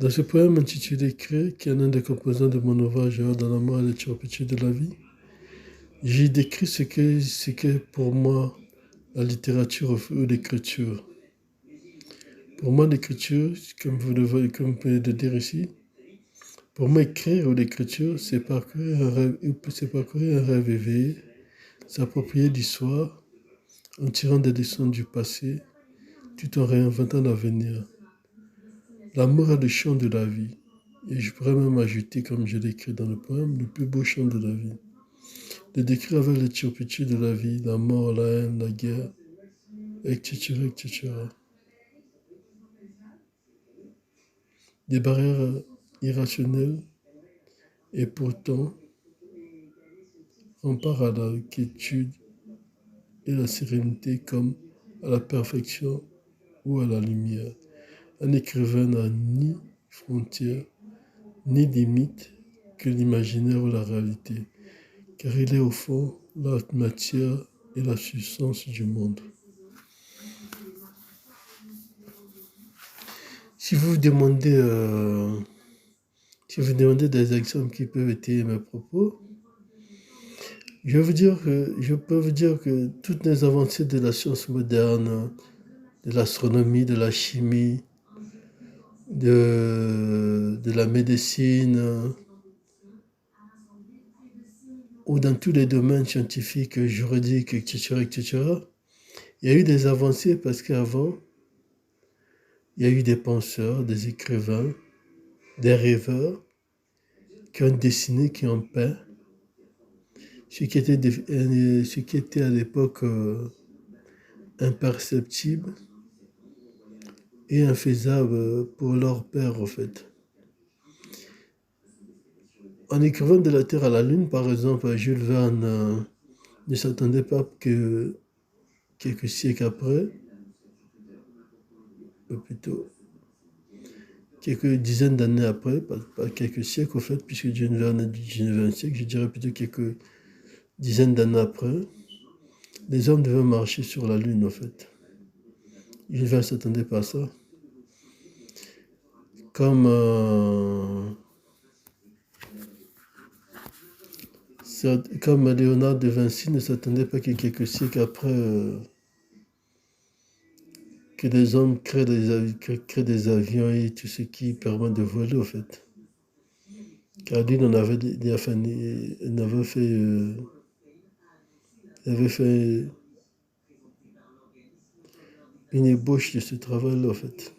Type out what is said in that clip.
Dans ce poème intitulé Cré, qui est l'un des composants de mon ouvrage Dans l'amour et les turpitudes de la vie, j'y décris ce qu'est pour moi la littérature ou l'écriture. Pour moi, l'écriture, comme vous le voyez, comme vous pouvez le dire ici, pour moi, écrire ou l'écriture, c'est parcourir un rêve éveillé, s'approprier l'histoire en tirant des leçons du passé, tout en réinventant l'avenir. L'amour est le chant de la vie. Et je pourrais même ajouter, comme je l'écris dans le poème, le plus beau chant de la vie. De décrire avec les turpitudes de la vie, la mort, la haine, la guerre, etc., etc. Des barrières irrationnelles et pourtant rempart à la quiétude et la sérénité comme à la perfection ou à la lumière. Un écrivain n'a ni frontières, ni limites que l'imaginaire ou la réalité, car il est au fond la matière et la substance du monde. Si vous demandez, des exemples qui peuvent étayer mes propos, je peux vous dire que toutes les avancées de la science moderne, de l'astronomie, de la chimie, de la médecine, ou dans tous les domaines scientifiques, juridiques, etc., etc., il y a eu des avancées parce qu'avant, il y a eu des penseurs, des écrivains, des rêveurs qui ont dessiné, qui ont peint, ce qui était à l'époque imperceptible et infaisable pour leur père, en fait. En écrivant de la Terre à la Lune, par exemple, Jules Verne ne s'attendait pas que quelques siècles après, ou plutôt quelques dizaines d'années après, pas quelques siècles au fait, puisque Jules Verne est du 19e siècle, je dirais plutôt quelques dizaines d'années après, les hommes devaient marcher sur la Lune, en fait. Jules Verne ne s'attendait pas à ça. Comme, comme Léonard de Vinci ne s'attendait pas que quelques siècles après, que les hommes créent des avions et tout ce qui permet de voler, en fait. Car lui, il avait fait une ébauche de ce travail-là, en fait.